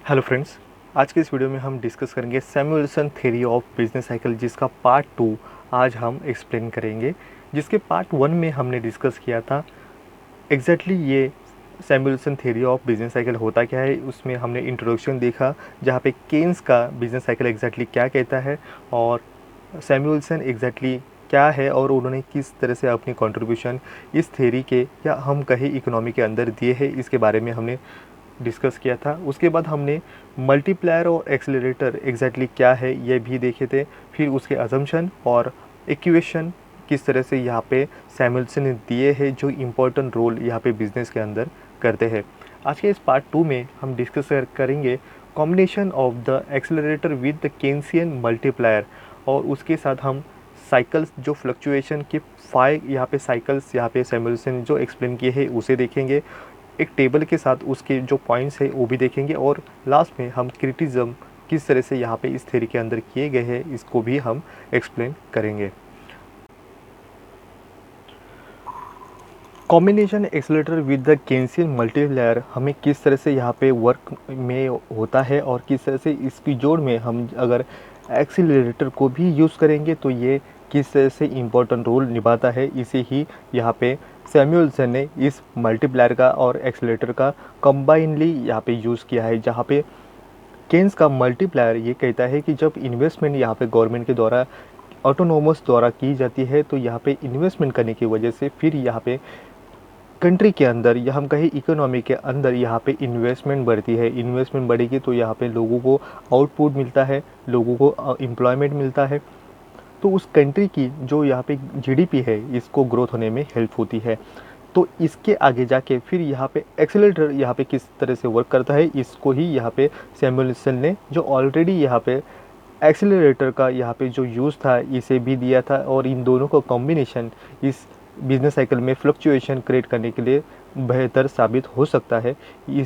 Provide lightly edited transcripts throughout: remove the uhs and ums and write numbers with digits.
Hello friends, आज के इस वीडियो में हम डिस्कस करेंगे Samuelson theory of business cycle, जिसका पार्ट 2 आज हम एक्सप्लेन करेंगे। जिसके पार्ट 1 में हमने डिस्कस किया था एग्जैक्टली ये Samuelson theory of business cycle होता क्या है। उसमें हमने इंट्रोडक्शन देखा, जहाँ पे केन्स का बिजनेस साइकिल एग्जैक्टली क्या कहता है और सैमुअल्सन एग्जैक्टली क्या है और उन्होंने किस तरह से अपनी कंट्रीब्यूशन इस थ्योरी के या हम कहें इकोनॉमी के अंदर दिए हैं, इसके बारे में हमने डिस्कस किया था। उसके बाद हमने मल्टीप्लायर और एक्सेलरेटर एग्जैक्टली क्या है ये भी देखे थे। फिर उसके अजम्पशन और इक्वेशन किस तरह से यहाँ पे सैमुअल्सन ने दिए हैं, जो इम्पोर्टेंट रोल यहाँ पे बिजनेस के अंदर करते हैं। आज के इस पार्ट 2 में हम डिस्कस करेंगे combination of the accelerator with the Keynesian multiplier, और उसके साथ हम साइकिल्स जो फ्लक्चुएशन के 5 यहाँ पे साइकिल्स यहाँ पे सैमुअल्सन जो एक्सप्लेन किए हैं उसे देखेंगे। एक टेबल के साथ उसके जो पॉइंट्स है वो भी देखेंगे, और लास्ट में हम क्रिटिज्म किस तरह से यहाँ पे इस थ्योरी के अंदर किए गए हैं इसको भी हम एक्सप्लेन करेंगे। Combination accelerator with the Keynesian multiplier हमें किस तरह से यहाँ पे वर्क में होता है और किस तरह से इसकी जोड़ में हम अगर एक्सेलरेटर को भी यूज़ करेंगे तो ये किस तरह से इम्पोर्टेंट रोल निभाता है, इसे ही यहाँ पे सैमुअल्सन ने इस मल्टीप्लायर का और एक्सेलरेटर का कंबाइनली यहाँ पे यूज़ किया है। जहाँ पे केन्स का मल्टीप्लायर ये कहता है कि जब इन्वेस्टमेंट यहाँ पे गवर्नमेंट के द्वारा ऑटोनोमस द्वारा की जाती है तो यहाँ पे इन्वेस्टमेंट करने की वजह से फिर यहाँ पे कंट्री के अंदर या हम कहें इकोनॉमी के अंदर यहाँ पे इन्वेस्टमेंट बढ़ती है। इन्वेस्टमेंट बढ़ेगी तो यहाँ पे लोगों को आउटपुट मिलता है, लोगों को एम्प्लॉयमेंट मिलता है, तो उस कंट्री की जो यहाँ पे जीडीपी है इसको ग्रोथ होने में हेल्प होती है। तो इसके आगे जाके फिर यहाँ पे एक्सेलरेटर यहाँ पे किस तरह से वर्क करता है, इसको ही यहाँ पे सैमुअल्सन ने जो ऑलरेडी यहाँ पे एक्सेलरेटर का यहाँ पे जो यूज़ था इसे भी दिया था, और इन दोनों का कॉम्बिनेशन इस बिजनेस साइकिल में फ्लक्चुएशन क्रिएट करने के लिए बेहतर साबित हो सकता है। ये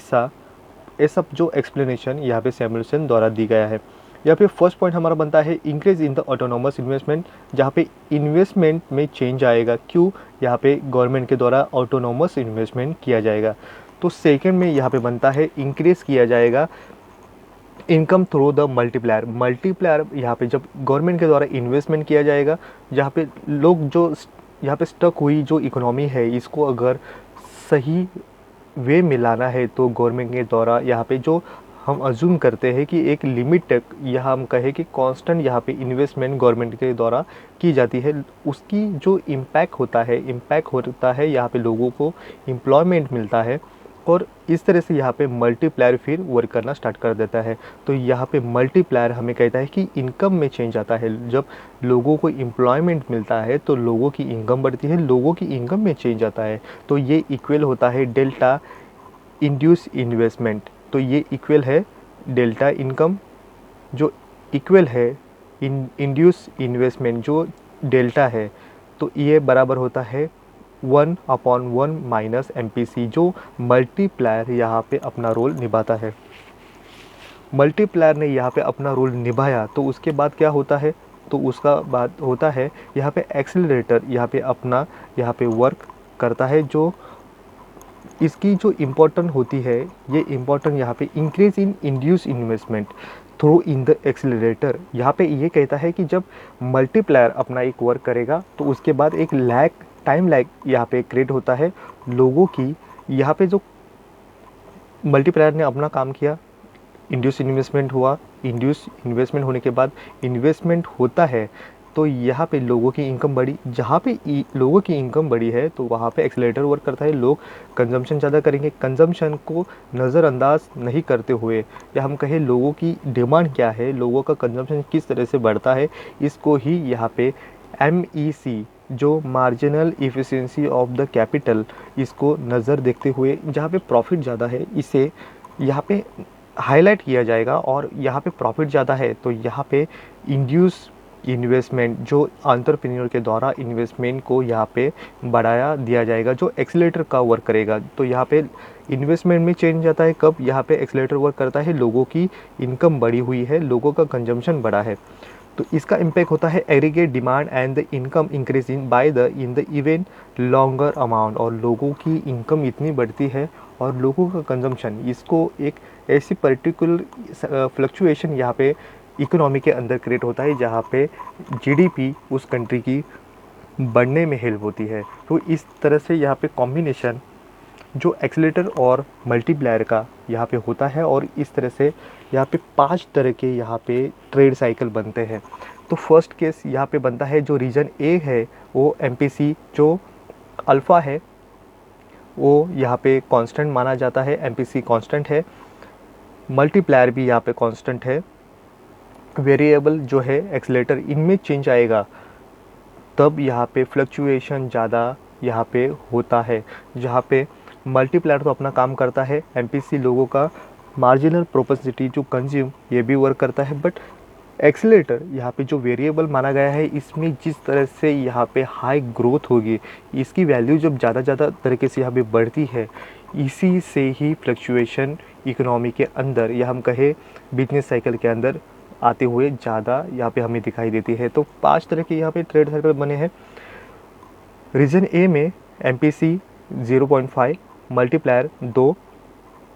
सब जो एक्सप्लेनेशन यहाँ पे सैमुअल्सन द्वारा दी गया है। यहाँ पे फर्स्ट पॉइंट हमारा बनता है increase in the autonomous investment, जहाँ पे इन्वेस्टमेंट में चेंज आएगा। क्यों? यहाँ पे गवर्नमेंट के द्वारा ऑटोनोमस इन्वेस्टमेंट किया जाएगा। तो सेकंड में यहाँ पे बनता है इंक्रीज किया जाएगा income through the multiplier. Multiplier यहाँ पे जब गवर्नमेंट के द्वारा इन्वेस्टमेंट किया जाएगा, जहाँ पे लोग जो यहाँ पे स्टक हुई जो इकोनॉमी है इसको अगर सही वे में लाना है तो गवर्नमेंट के द्वारा यहाँ पे जो हम अज्यूम करते हैं कि एक लिमिट तक यह हम कहें कि कांस्टेंट यहाँ पे इन्वेस्टमेंट गवर्नमेंट के द्वारा की जाती है, उसकी जो इम्पैक्ट होता है यहाँ पे लोगों को एम्प्लॉयमेंट मिलता है, और इस तरह से यहाँ पे मल्टीप्लायर फिर वर्क करना स्टार्ट कर देता है। तो यहाँ पे मल्टीप्लायर हमें कहता है कि इनकम में चेंज आता है। जब लोगों को एम्प्लॉयमेंट मिलता है तो लोगों की इनकम बढ़ती है, लोगों की इनकम में चेंज आता है, तो ये इक्वल होता है डेल्टा इंड्यूस इन्वेस्टमेंट। तो ये इक्वल है डेल्टा इनकम जो इक्वल है इंड्यूस इन्वेस्टमेंट जो डेल्टा है, तो ये बराबर होता है 1/1 माइनस MPC, जो मल्टीप्लायर यहाँ पे अपना रोल निभाता है। मल्टीप्लायर ने यहाँ पे अपना रोल निभाया तो उसके बाद क्या होता है, तो उसका बाद होता है यहाँ पे एक्सेलरेटर यहाँ पे अपना यहाँ पे वर्क करता है। जो इसकी जो इम्पोर्टेंट होती है, ये इम्पोर्टेंट यहाँ पे increase in induce investment through in the accelerator. यहाँ पे ये कहता है कि जब मल्टीप्लायर अपना एक वर्क करेगा तो उसके बाद एक टाइम लैग यहाँ पे क्रिएट होता है लोगों की। यहाँ पे जो मल्टीप्लायर ने अपना काम किया, इंड्यूस इन्वेस्टमेंट हुआ, इंड्यूस इन्वेस्टमेंट होने के बाद इन्वेस्टमेंट होता है तो यहाँ पे लोगों की इनकम बढ़ी। जहाँ पे लोगों की इनकम बढ़ी है तो वहाँ पे एक्सेलरेटर वर्क करता है, लोग कंजम्पशन ज़्यादा करेंगे। कंजम्पशन को नज़रअंदाज नहीं करते हुए, या हम कहें लोगों की डिमांड क्या है, लोगों का कंजम्पशन किस तरह से बढ़ता है, इसको ही यहाँ पे MEC जो marginal efficiency of the capital, इसको नज़र देखते हुए जहाँ पे प्रॉफिट ज़्यादा है इसे यहाँ पे हाईलाइट किया जाएगा। और यहाँ पे प्रॉफिट ज़्यादा है तो यहाँ पे इंड्यूस इन्वेस्टमेंट जो एंटरप्रेन्योर के द्वारा इन्वेस्टमेंट को यहाँ पे बढ़ाया दिया जाएगा, जो एक्सेलरेटर का वर्क करेगा। तो यहाँ पे इन्वेस्टमेंट में चेंज आता है कब, यहाँ पे एक्सेलरेटर वर्क करता है, लोगों की इनकम बढ़ी हुई है, लोगों का कंजम्पशन बढ़ा है, तो इसका इम्पैक्ट होता है aggregate demand and the income increasing by the in the even longer amount. और लोगों की इनकम इतनी बढ़ती है और लोगों का कंजम्पशन, इसको एक ऐसी पर्टिकुलर फ्लक्चुएशन यहाँ पे इकोनॉमी के अंदर क्रिएट होता है जहाँ पे जीडीपी उस कंट्री की बढ़ने में हेल्प होती है। तो इस तरह से यहाँ पे कॉम्बिनेशन जो एक्सीलरेटर और मल्टीप्लायर का यहाँ पे होता है, और इस तरह से यहाँ पे 5 तरह के यहाँ पे ट्रेड साइकिल बनते हैं। तो फर्स्ट केस यहाँ पे बनता है, जो रीजन ए है वो एमपीसी जो अल्फ़ा है वो यहाँ पे कांस्टेंट माना जाता है, एमपीसी कांस्टेंट है, मल्टीप्लायर भी यहाँ पे कांस्टेंट है, वेरिएबल जो है एक्सीलरेटर इनमें चेंज आएगा तब यहाँ पे फ्लक्चुएशन ज़्यादा यहाँ पे होता है। जहाँ पे मल्टीप्लायर तो अपना काम करता है, एमपीसी लोगों का मार्जिनल प्रोपेंसिटी जो कंज्यूम ये भी वर्क करता है, बट एक्सीलरेटर यहाँ पे जो वेरिएबल माना गया है इसमें जिस तरह से यहाँ पे हाई ग्रोथ होगी, इसकी वैल्यू जब ज़्यादा तरीके से यहाँ पे बढ़ती है, इसी से ही फ्लक्चुएशन इकोनॉमी के अंदर या हम कहें बिजनेस साइकिल के अंदर आते हुए ज़्यादा यहाँ पे हमें दिखाई देती है। तो 5 तरह के यहाँ पे ट्रेड साइकिल बने हैं। रीजन ए में एमपीसी 0.5, मल्टीप्लायर 2।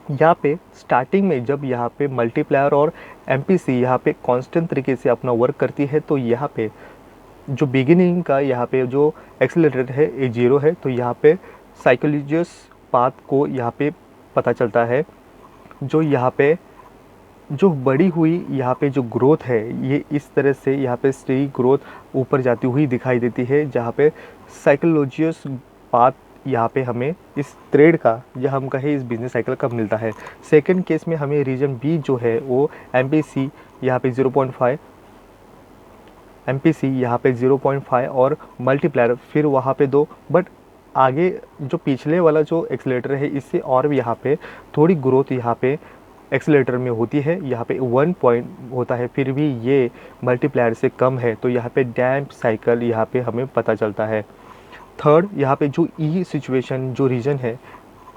यहाँ पे स्टार्टिंग में जब यहाँ पे मल्टीप्लायर और एमपीसी यहाँ पे कांस्टेंट तरीके से अपना वर्क करती है, तो यहाँ पे जो बिगिनिंग का यहाँ पे जो एक्सीलरेटर है ये 0 है, तो यहाँ पे साइकोलॉजियस पाथ को यहाँ पे पता चलता है। जो यहाँ पे जो बड़ी हुई यहाँ पे जो ग्रोथ है ये इस तरह से यहाँ पे स्टेडी ग्रोथ ऊपर जाती हुई दिखाई देती है, जहाँ पे साइकोलॉजियस पाथ यहाँ पे हमें इस ट्रेड का या हम कहें इस बिजनेस साइकिल का मिलता है। सेकंड केस में हमें रीजन बी जो है वो एमपीसी यहाँ पे 0.5, एमपीसी यहाँ पे 0.5 और मल्टीप्लायर फिर वहाँ पे 2, बट आगे जो पिछले वाला जो एक्सीलरेटर है इससे और भी यहाँ पे थोड़ी ग्रोथ यहाँ पे एक्सीलरेटर में होती है, यहाँ पे 1 पॉइंट होता है, फिर भी ये मल्टीप्लायर से कम है, तो यहाँ पे डैम्प साइकिल यहाँ पे हमें पता चलता है। थर्ड, यहाँ पे जो ई सिचुएशन जो रीजन है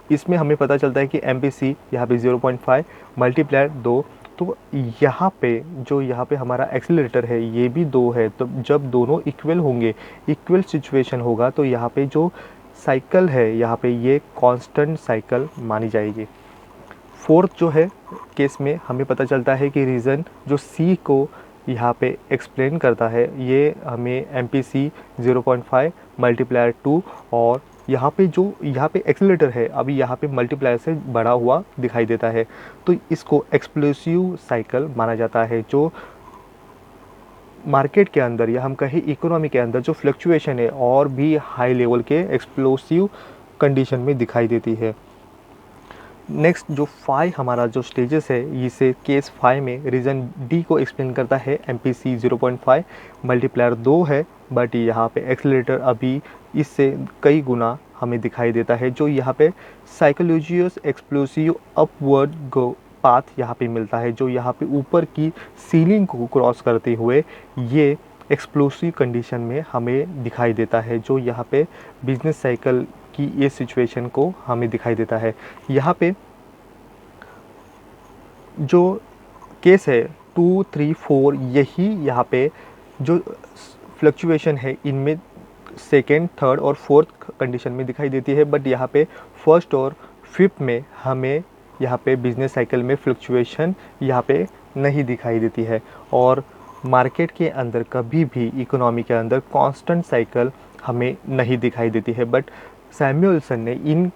इसमें हमें पता चलता है कि एमपीसी यहाँ पे 0.5, मल्टीप्लायर 2, तो यहाँ पे जो यहाँ पे हमारा एक्सीलरेटर है ये भी 2 है, तो जब दोनों इक्वल होंगे, इक्वल सिचुएशन होगा, तो यहाँ पे जो साइकिल है यहाँ पे ये कांस्टेंट साइकिल मानी जाएगी। फोर्थ जो है केस में हमें पता चलता है कि रीज़न जो सी को यहाँ पे एक्सप्लेन करता है ये हमें एमपीसी 0.5, मल्टीप्लायर 2, और यहाँ पे जो यहाँ पे एक्सीलरेटर है अभी यहाँ पे मल्टीप्लायर से बढ़ा हुआ दिखाई देता है, तो इसको एक्सप्लोसिव साइकिल माना जाता है। जो मार्केट के अंदर या हम कहें इकोनॉमी के अंदर जो फ्लक्चुएशन है और भी हाई लेवल के एक्सप्लोसिव कंडीशन में दिखाई देती है। नेक्स्ट जो 5 हमारा जो स्टेजेस है इसे केस 5 में रीजन डी को एक्सप्लेन करता है, एमपीसी 0.5, मल्टीप्लायर 2 है, बट यहाँ पे एक्सीलरेटर अभी इससे कई गुना हमें दिखाई देता है। जो यहाँ पे साइकोलॉजियस एक्सप्लोसिव अपवर्ड गो पाथ यहाँ पे मिलता है, जो यहाँ पे ऊपर की सीलिंग को क्रॉस करते हुए ये एक्सप्लोसिव कंडीशन में हमें दिखाई देता है, जो यहाँ पे बिजनेस साइकिल की ये सिचुएशन को हमें दिखाई देता है। यहाँ पे जो केस है 2, 3, 4 यही यहाँ पे जो फ्लक्चुएशन है इनमें सेकेंड, थर्ड और फोर्थ कंडीशन में दिखाई देती है, बट यहाँ पे फर्स्ट और फिफ्थ में हमें यहाँ पे बिजनेस साइकिल में फ्लक्चुएशन यहाँ पे नहीं दिखाई देती है। और मार्केट के अंदर कभी भी इकोनॉमी के अंदर कांस्टेंट साइकिल हमें नहीं दिखाई देती है, बट सैमुअल्सन ने इन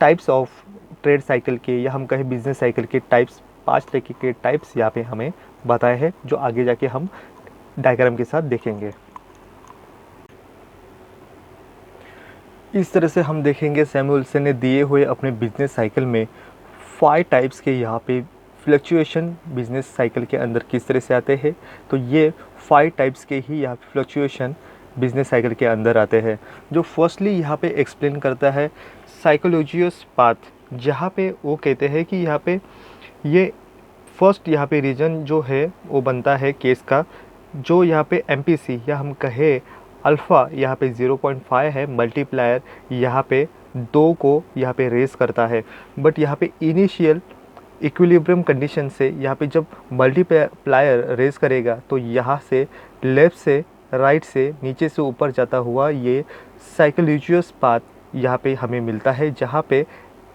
टाइप्स ऑफ ट्रेड साइकिल के या हम कहें बिजनेस साइकिल के टाइप्स 5 तरह के टाइप्स यहाँ पे हमें बताए हैं, जो आगे जाके हम डायग्राम के साथ देखेंगे। इस तरह से हम देखेंगे सैमुअल्सन ने दिए हुए अपने बिजनेस साइकिल में 5 टाइप्स के यहाँ पे फ्लक्चुएशन बिजनेस साइकिल के अंदर किस तरह से आते हैं। तो ये 5 टाइप्स के ही यहाँ पे फ्लक्चुएशन बिजनेस साइकिल के अंदर आते हैं। जो फर्स्टली यहाँ पे एक्सप्लेन करता है साइकोलॉजियस पाथ, जहाँ पे वो कहते हैं कि यहाँ पे ये फर्स्ट यहाँ पे रीजन जो है वो बनता है केस का, जो यहाँ पे एमपीसी या हम कहें अल्फ़ा यहाँ पे 0.5 है, मल्टीप्लायर यहाँ पे 2 को यहाँ पे रेस करता है, बट यहाँ पे इनिशियल इक्विलिब्रियम कंडीशन से यहाँ पे जब मल्टीप्लायर रेस करेगा तो यहाँ से लेफ़्ट से राइट से नीचे से ऊपर जाता हुआ ये साइकोलॉजियस पाथ यहाँ पे हमें मिलता है, जहाँ पे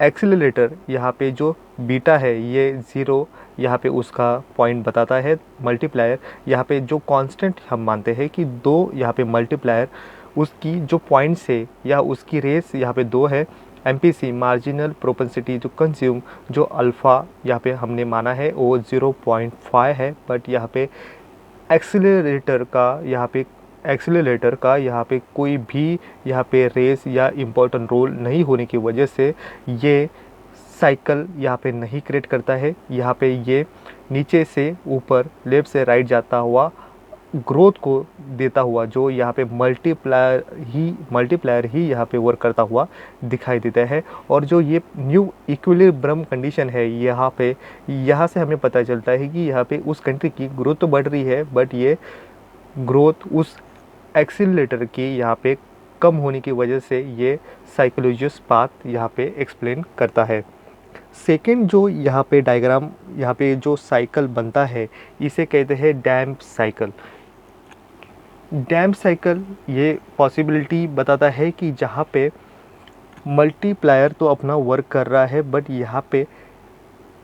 एक्सीलरेटर यहाँ पे जो बीटा है ये 0 यहाँ पे उसका पॉइंट बताता है। मल्टीप्लायर यहाँ पे जो कांस्टेंट हम मानते हैं कि 2 यहाँ पे मल्टीप्लायर उसकी जो पॉइंट से या उसकी रेस यहाँ पे 2 है। MPC मार्जिनल प्रोपेंसिटी जो कंज्यूम जो अल्फ़ा यहाँ पे हमने माना है वो 0.5 है। बट यहाँ पे एक्सीलरेटर का यहाँ पे कोई भी यहाँ पे रेस या इम्पोर्टेंट रोल नहीं होने की वजह से ये साइकिल यहाँ पे नहीं क्रिएट करता है। यहाँ पे ये नीचे से ऊपर लेफ़्ट से राइट जाता हुआ ग्रोथ को देता हुआ जो यहाँ पे मल्टीप्लायर ही यहाँ पे वर्क करता हुआ दिखाई देता है। और जो ये न्यू इक्विलिब्रियम कंडीशन है यहाँ से हमें पता चलता है कि यहाँ पे उस कंट्री की ग्रोथ तो बढ़ रही है बट ये ग्रोथ उस एक्सीलरेटर की यहाँ पे कम होने की वजह से ये साइकोलॉजिस्ट पाथ यहाँ पे एक्सप्लेन करता है। सेकेंड जो यहाँ पे डायग्राम यहाँ पे जो साइकिल बनता है इसे कहते हैं डैम्प साइकिल। डैम्प साइकिल ये पॉसिबिलिटी बताता है कि जहाँ पे मल्टीप्लायर तो अपना वर्क कर रहा है बट यहाँ पे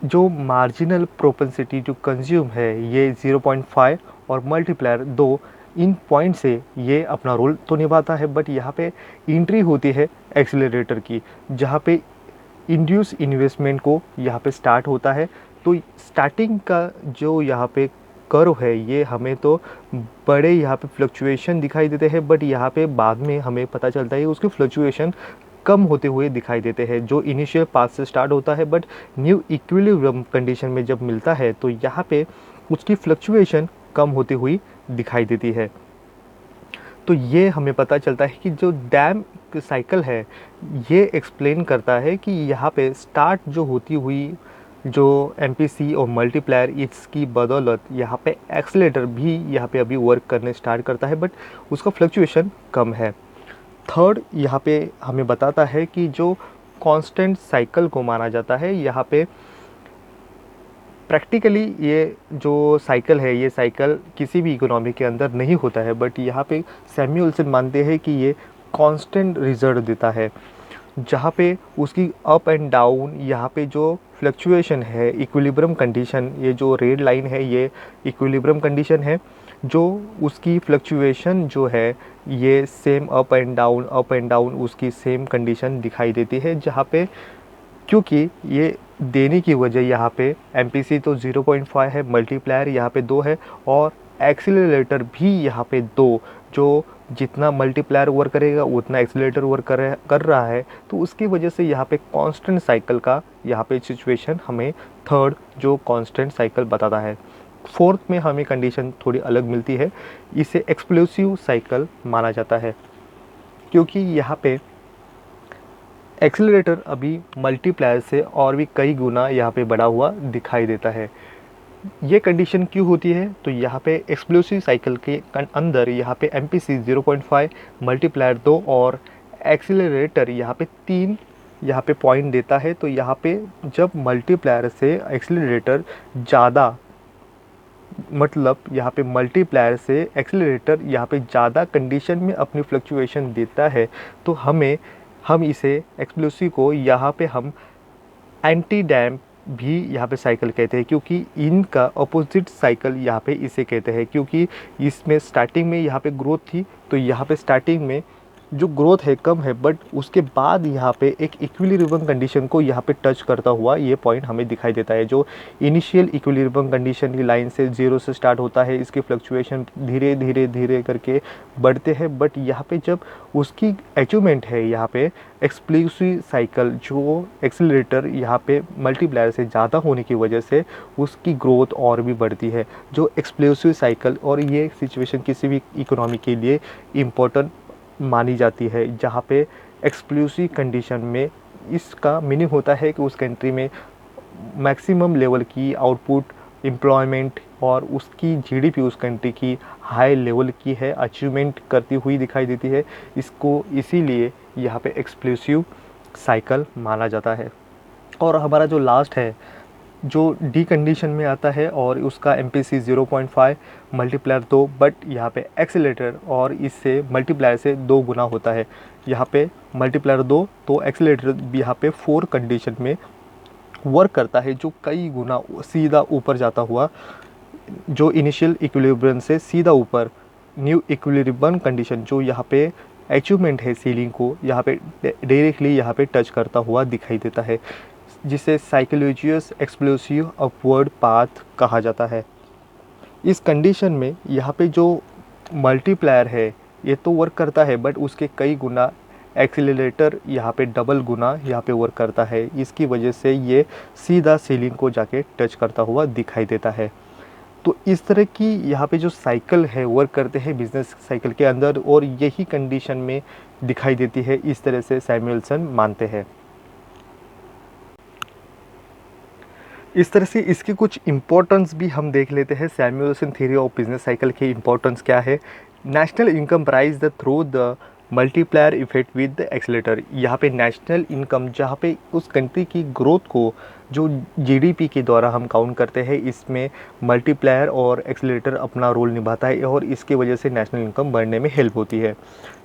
जो मार्जिनल प्रोपेंसिटी जो कंज्यूम है ये 0.5 और मल्टीप्लायर 2 इन पॉइंट से ये अपना रोल तो निभाता है। बट यहाँ पे एंट्री होती है एक्सीलरेटर की जहाँ पे इंड्यूस इन्वेस्टमेंट को यहाँ पे स्टार्ट होता है। तो स्टार्टिंग का जो यहाँ पे कर्व है ये हमें तो बड़े यहाँ पे फ्लक्चुएशन दिखाई देते हैं बट यहाँ पे बाद में हमें पता चलता है उसके फ्लक्चुएशन कम होते हुए दिखाई देते हैं। जो इनिशियल पाथ से स्टार्ट होता है बट न्यू इक्विलिब्रियम कंडीशन में जब मिलता है तो यहाँ पे उसकी फ्लक्चुएशन कम होती हुई दिखाई देती है। तो ये हमें पता चलता है कि जो डैम्प साइकिल है ये एक्सप्लेन करता है कि यहाँ पे स्टार्ट जो होती हुई जो MPC और मल्टीप्लायर इसकी बदौलत यहाँ पे एक्सीलरेटर भी यहाँ पे अभी वर्क करने स्टार्ट करता है बट उसका फ्लक्चुएशन कम है। थर्ड यहाँ पे हमें बताता है कि जो कांस्टेंट साइकिल को माना जाता है यहाँ पे प्रैक्टिकली ये जो साइकिल है ये साइकिल किसी भी इकोनॉमी के अंदर नहीं होता है बट यहाँ पे सैमुअल्सन मानते हैं कि ये कांस्टेंट रिजल्ट देता है जहाँ पे उसकी अप एंड डाउन यहाँ पे जो फ्लक्चुएशन है इक्विलिब्रियम कंडीशन ये जो रेड लाइन है ये इक्विलिब्रियम कंडीशन है जो उसकी फ्लक्चुएशन जो है ये सेम अप एंड डाउन उसकी सेम कंडीशन दिखाई देती है। जहाँ पे क्योंकि ये देने की वजह यहाँ पे MPC तो 0.5 है, मल्टीप्लायर यहाँ पे 2 है और एक्सीलरेटर भी यहाँ पे 2 जो जितना मल्टीप्लायर वर्क करेगा उतना एक्सीलरेटर वर्क कर रहा है। तो उसकी वजह से यहाँ पे कांस्टेंट साइकिल का यहाँ पे सिचुएशन हमें थर्ड जो कांस्टेंट साइकिल बताता है। फोर्थ में हमें कंडीशन थोड़ी अलग मिलती है, इसे एक्सप्लोसिव साइकिल माना जाता है क्योंकि यहाँ पे एक्सीलरेटर अभी मल्टीप्लायर से और भी कई गुना यहाँ पे बढ़ा हुआ दिखाई देता है। ये कंडीशन क्यों होती है तो यहाँ पे एक्सप्लोसिव साइकिल के अंदर यहाँ पे MPC 0.5 मल्टीप्लायर 2 और एक्सीलरेटर यहाँ पे 3 यहाँ पे पॉइंट देता है। तो यहाँ पे जब मल्टीप्लायर से एक्सीलरेटर ज़्यादा मतलब यहाँ पे मल्टीप्लायर से एक्सीलरेटर यहाँ पे ज़्यादा कंडीशन में अपनी फ्लक्चुएशन देता है तो हम इसे एक्सप्लोसिव को यहाँ पे हम एंटी डैम्प भी यहाँ पे साइकिल कहते हैं क्योंकि इनका अपोजिट साइकिल यहाँ पे इसे कहते हैं क्योंकि इसमें स्टार्टिंग में यहाँ पे ग्रोथ थी तो यहाँ पे स्टार्टिंग में जो ग्रोथ है कम है बट उसके बाद यहाँ पे एक इक्विलिब्रियम कंडीशन को यहाँ पे टच करता हुआ ये पॉइंट हमें दिखाई देता है। जो इनिशियल इक्विलिब्रियम कंडीशन की लाइन से 0 से स्टार्ट होता है इसके फ्लक्चुएशन धीरे करके बढ़ते हैं बट यहाँ पे जब उसकी अचीवमेंट है यहाँ पे एक्सप्लोसिव साइकिल जो एक्सीलरेटर यहाँ पे मल्टीप्लायर से ज़्यादा होने की वजह से उसकी ग्रोथ और भी बढ़ती है जो एक्सप्लोसिव साइकिल। और ये सिचुएशन किसी भी इकोनॉमी के लिए इम्पोर्टेंट मानी जाती है जहाँ पे एक्सप्लोसिव कंडीशन में इसका मीनिंग होता है कि उस कंट्री में मैक्सिमम लेवल की आउटपुट एम्प्लॉयमेंट और उसकी GDP उस कंट्री की हाई लेवल की है अचीवमेंट करती हुई दिखाई देती है। इसको इसीलिए यहाँ पे एक्सप्लोसिव साइकिल माना जाता है। और हमारा जो लास्ट है जो डी कंडीशन में आता है और उसका MPC 0.5 मल्टीप्लायर 2 बट यहाँ पे एक्सीलरेटर और इससे मल्टीप्लायर से 2 गुना होता है। यहाँ पे मल्टीप्लायर 2, तो एक्सीलरेटर भी यहाँ पे 4 कंडीशन में वर्क करता है, जो कई गुना सीधा ऊपर जाता हुआ, जो इनिशियल इक्विलिब्रियम से सीधा ऊपर न्यू इक्विलिब्रियम कंडीशन जो यहाँ पे अचीवमेंट है सीलिंग को यहाँ पे डायरेक्टली यहाँ पे टच करता हुआ दिखाई देता है, जिसे साइकोलॉजियस एक्सप्लोसिव अपवर्ड पाथ कहा जाता है। इस कंडीशन में यहाँ पे जो मल्टीप्लायर है ये तो वर्क करता है, बट उसके कई गुना एक्सीलरेटर यहाँ पे डबल गुना यहाँ पे वर्क करता है। इसकी वजह से ये सीधा सीलिंग को जाके टच करता हुआ दिखाई देता है। तो इस तरह की यहाँ पे जो साइकिल है वर्क करते हैं बिजनेस साइकिल के अंदर, और यही कंडीशन में दिखाई देती है, इस तरह से सैमुअलसन मानते हैं। इस तरह से इसके कुछ इम्पोर्टेंस भी हम देख लेते हैं। Samuelson theory of business cycle की इम्पोर्टेंस क्या है। National income rise the through the multiplier effect with the accelerator. यहाँ पे नेशनल इनकम जहाँ पे उस कंट्री की ग्रोथ को जो जीडीपी के द्वारा हम काउंट करते हैं, इसमें मल्टीप्लायर और एक्सीलरेटर अपना रोल निभाता है, और इसके वजह से नेशनल इनकम बढ़ने में हेल्प होती है।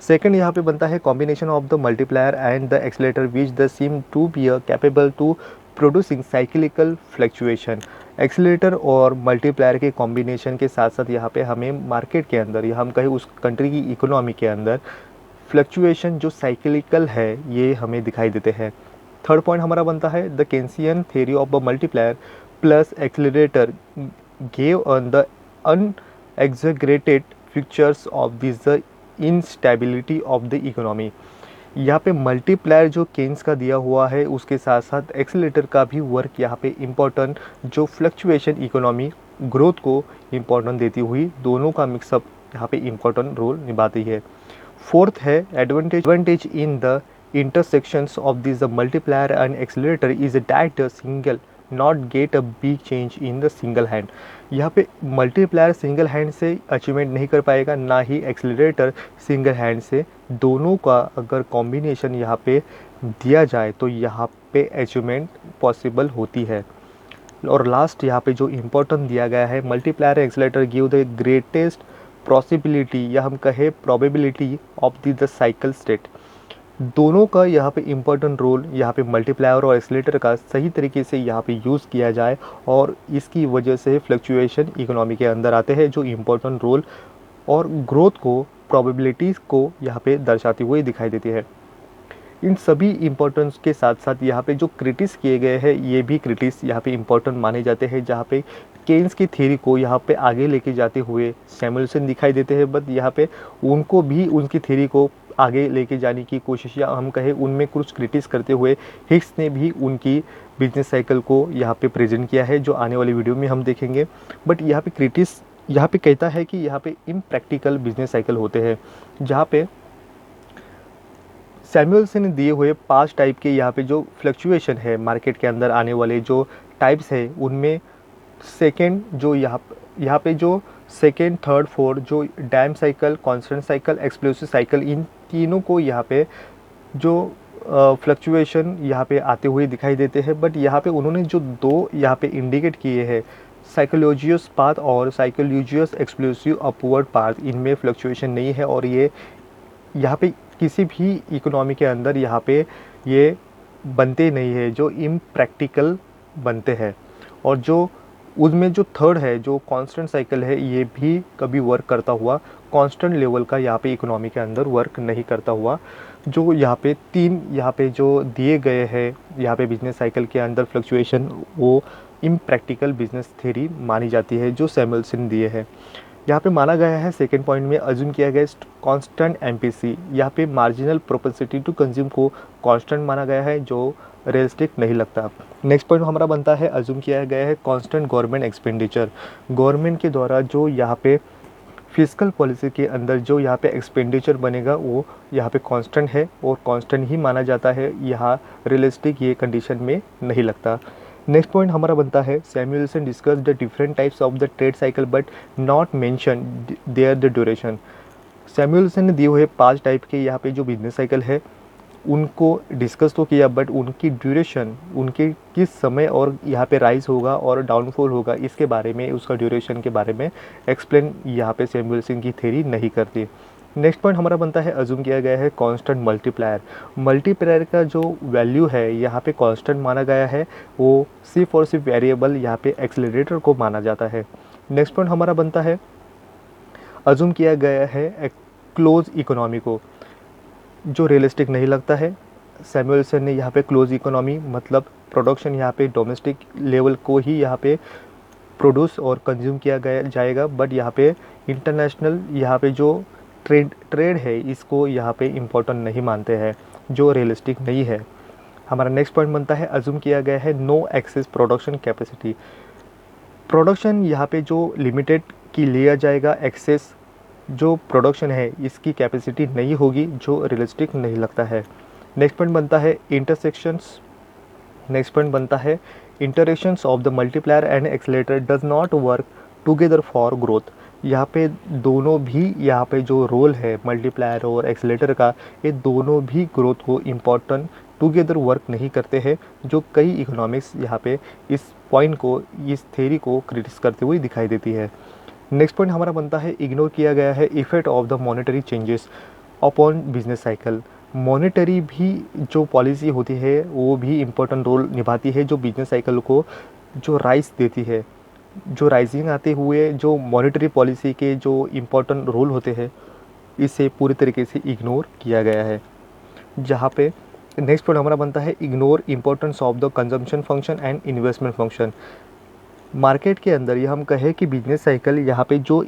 सेकंड यहाँ पे बनता है combination of the multiplier and the accelerator which the seem to be capable to producing cyclical fluctuation. Accelerator और मल्टीप्लायर के कॉम्बिनेशन के साथ साथ यहाँ पे हमें मार्केट के अंदर या हम कहें उस कंट्री की इकोनॉमी के अंदर फ्लक्चुएशन जो साइक्लिकल है ये हमें दिखाई देते हैं। थर्ड पॉइंट हमारा बनता है the Keynesian theory of the multiplier plus accelerator gave on the unexaggerated features of this the instability of the economy. यहाँ पे मल्टीप्लायर जो केन्स का दिया हुआ है उसके साथ साथ एक्सीलरेटर का भी वर्क यहाँ पे इम्पोर्टेंट, जो फ्लक्चुएशन इकोनॉमी ग्रोथ को इम्पोर्टेंट देती हुई दोनों का मिक्सअप यहाँ पे इम्पोर्टेंट रोल निभाती है। फोर्थ है advantage in the intersections of this the multiplier and accelerator is that the single not get a big change in the single hand। यहाँ पे मल्टीप्लायर सिंगल हैंड से अचीवमेंट नहीं कर पाएगा, ना ही एक्सीलरेटर सिंगल हैंड से। दोनों का अगर कॉम्बिनेशन यहाँ पे दिया जाए तो यहाँ पे अचीवमेंट पॉसिबल होती है। और लास्ट यहाँ पे जो इम्पोर्टेंट दिया गया है, multiplier accelerator give the greatest possibility या हम कहें probability of the cycle state. दोनों का यहाँ पे इम्पोर्टेंट रोल यहाँ पे मल्टीप्लायर और एक्सीलरेटर का सही तरीके से यहाँ पे यूज़ किया जाए, और इसकी वजह से फ्लक्चुएशन इकोनॉमी के अंदर आते हैं जो इम्पोर्टेंट रोल और ग्रोथ को प्रोबेबिलिटीज़ को यहाँ पे दर्शाती हुई दिखाई देती है। इन सभी इम्पोर्टेंस के साथ साथ यहाँ पे जो क्रिटिस किए गए हैं ये भी क्रिटिस यहाँ पे इम्पोर्टेंट माने जाते हैं, जहाँ पे केन्स की थ्योरी को यहाँ पे आगे लेके जाते हुए सैमुअलसन दिखाई देते हैं, बट यहाँ पे उनको भी उनकी थ्योरी को आगे लेके जाने की कोशिश या हम कहें उनमें कुछ क्रिटिस करते हुए हिग्स ने भी उनकी बिजनेस साइकिल को यहाँ पे प्रेजेंट किया है, जो आने वाली वीडियो में हम देखेंगे। बट यहाँ पे क्रिटिस यहाँ पे कहता है कि यहाँ पे इम्प्रैक्टिकल बिजनेस साइकिल होते हैं, जहाँ पे सैमुअलसन ने दिए हुए 5 टाइप के यहाँ पे जो फ्लक्चुएशन है मार्केट के अंदर आने वाले जो टाइप्स है, उनमें सेकेंड जो यहाँ पे जो सेकेंड थर्ड फोर्थ जो damped cycle, constant cycle, explosive cycle, इन तीनों को यहाँ पे जो फ्लक्चुएशन यहाँ पे आते हुए दिखाई देते हैं। बट यहाँ पे उन्होंने जो 2 यहाँ पे इंडिकेट किए हैं, साइकोलॉजियस पाथ और साइकोलॉजियस एक्सप्लोसिव अपवर्ड पाथ, इनमें फ्लक्चुएशन नहीं है, और ये यहाँ पे किसी भी इकोनॉमी के अंदर यहाँ पे ये बनते नहीं है, जो इम्प्रैक्टिकल बनते हैं। और जो उसमें जो थर्ड है जो कांस्टेंट साइकिल है, ये भी कभी वर्क करता हुआ कांस्टेंट लेवल का यहाँ पे इकोनॉमी के अंदर वर्क नहीं करता हुआ। जो यहाँ पे 3 यहाँ पे जो दिए गए हैं यहाँ पे बिजनेस साइकिल के अंदर फ्लक्चुएशन, वो इम्प्रैक्टिकल बिजनेस थ्योरी मानी जाती है जो सैमुअलसन दिए हैं। यहाँ पे माना गया है सेकेंड पॉइंट में अज्यूम किया गया कांस्टेंट एमपीसी, यहाँ पे मार्जिनल प्रोपेंसिटी टू कंज्यूम को कांस्टेंट माना गया है, जो रियलिस्टिक नहीं लगता। नेक्स्ट पॉइंट हमारा बनता है अज्यूम किया गया है कांस्टेंट गवर्नमेंट एक्सपेंडिचर। गवर्नमेंट के द्वारा जो यहाँ पे फिस्कल पॉलिसी के अंदर जो यहाँ पे एक्सपेंडिचर बनेगा वो यहाँ पे कांस्टेंट है और कांस्टेंट ही माना जाता है, यहाँ रियलिस्टिक ये कंडीशन में नहीं लगता। नेक्स्ट पॉइंट हमारा बनता है Samuelson discuss the different types of the trade cycle but not mention their the duration. Samuelson ने दिए हुए 5 टाइप के यहाँ पे जो बिजनेस साइकिल है उनको डिस्कस तो किया, बट उनकी ड्यूरेशन, उनके किस समय और यहाँ पे राइज होगा और डाउनफॉल होगा, इसके बारे में, उसका ड्यूरेशन के बारे में एक्सप्लेन यहाँ पे सैमुअलसन की थ्योरी नहीं करती। नेक्स्ट पॉइंट हमारा बनता है, अज्यूम किया गया है कांस्टेंट मल्टीप्लायर। मल्टीप्लायर का जो वैल्यू है यहाँ पे कांस्टेंट माना गया है, वो सिर्फ और सिर्फ वेरिएबल यहाँ पे एक्सेलरेटर को माना जाता है। नेक्स्ट पॉइंट हमारा बनता है, अज्यूम किया गया है एक क्लोज इकोनॉमी को, जो रियलिस्टिक नहीं लगता है। सैमुअलसन ने यहाँ पे क्लोज इकोनॉमी मतलब प्रोडक्शन यहाँ पे डोमेस्टिक लेवल को ही यहाँ पे प्रोड्यूस और कंज्यूम किया गया जाएगा, बट यहाँ पे इंटरनेशनल यहाँ पे जो ट्रेड है इसको यहाँ पे इम्पोर्टेंट नहीं मानते हैं, जो रियलिस्टिक नहीं है। हमारा नेक्स्ट पॉइंट बनता है, अज्यूम किया गया है no excess production capacity. Production यहाँ पे जो लिमिटेड की लिया जाएगा, एक्सेस जो प्रोडक्शन है इसकी कैपेसिटी नहीं होगी, जो रियलिस्टिक नहीं लगता है। नेक्स्ट पॉइंट बनता है इंटरसेक्शंस। नेक्स्ट पॉइंट बनता है, interactions of the multiplier and accelerator does not work together for growth. यहाँ पे दोनों भी यहाँ पे जो रोल है मल्टीप्लायर और एक्सेलरेटर का, ये दोनों भी ग्रोथ को इम्पोर्टेंट टुगेदर वर्क नहीं करते हैं, जो कई इकोनॉमिक्स यहाँ पे इस पॉइंट को, इस थ्योरी को क्रिटिस करते हुए दिखाई देती है। नेक्स्ट पॉइंट हमारा बनता है, इग्नोर किया गया है effect of the monetary changes upon business cycle. Monetary भी जो पॉलिसी होती है वो भी इम्पोर्टेंट रोल निभाती है, जो बिजनेस साइकिल को जो राइज देती है। जो राइजिंग आते हुए जो मॉनेटरी पॉलिसी के जो इम्पोर्टेंट रोल होते हैं, इसे पूरी तरीके से इग्नोर किया गया है। जहाँ पे नेक्स्ट पॉइंट हमारा बनता है, ignore importance of the consumption function and investment function. Market के अंदर ये हम कहें कि बिजनेस साइकिल यहाँ पे जो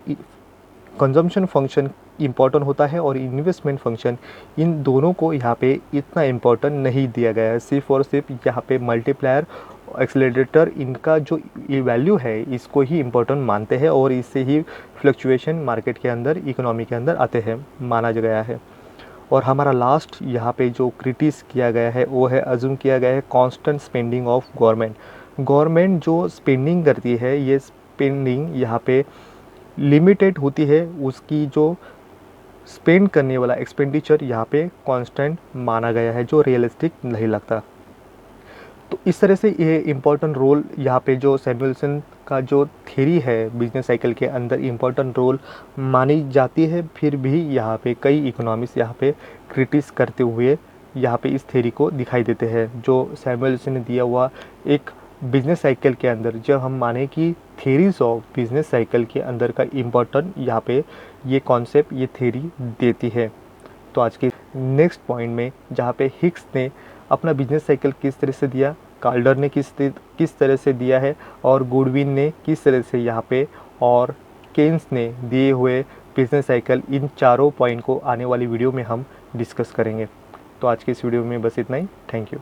कंजम्पशन फंक्शन इम्पॉर्टेंट होता है और इन्वेस्टमेंट फंक्शन, इन दोनों को यहाँ पे इतना इम्पोर्टेंट नहीं दिया गया है। सिर्फ और सिर्फ यहाँ पे मल्टीप्लायर, एक्सेलरेटर, इनका जो वैल्यू है इसको ही इम्पोर्टेंट मानते हैं और इससे ही फ्लक्चुएशन मार्केट के अंदर, इकोनॉमी के अंदर आते हैं, माना गया है। और हमारा लास्ट यहाँ पे जो क्रिटिस किया गया है वो है, अज्यूम किया गया है constant spending of government. Government जो स्पेंडिंग करती है, ये स्पेंडिंग यहाँ पे लिमिटेड होती है, उसकी जो स्पेंड करने वाला एक्सपेंडिचर यहाँ पे कांस्टेंट माना गया है, जो रियलिस्टिक नहीं लगता। तो इस तरह से ये इम्पोर्टेंट रोल यहाँ पे जो सैमुअलसन का जो थ्योरी है बिजनेस साइकिल के अंदर इम्पोर्टेंट रोल मानी जाती है, फिर भी यहाँ पे कई इकोनॉमिक्स यहाँ पे क्रिटिस करते हुए यहाँ पे इस थ्योरी को दिखाई देते हैं, जो सैमुअलसन ने दिया हुआ एक बिजनेस साइकिल के अंदर, जब हम माने कि थ्योरीज ऑफ बिजनेस साइकिल के अंदर का इम्पोर्टेंट यहाँ पे ये कॉन्सेप्ट, ये थ्योरी देती है। तो आज के नेक्स्ट पॉइंट में जहाँ पे हिक्स ने अपना बिजनेस साइकिल किस तरह से दिया, काल्डर ने किस तरह से दिया है, और गुडविन ने किस तरह से यहाँ पे, और केन्स ने दिए हुए बिजनेस साइकिल, इन चारों पॉइंट को आने वाली वीडियो में हम डिस्कस करेंगे। तो आज के इस वीडियो में बस इतना ही। Thank you.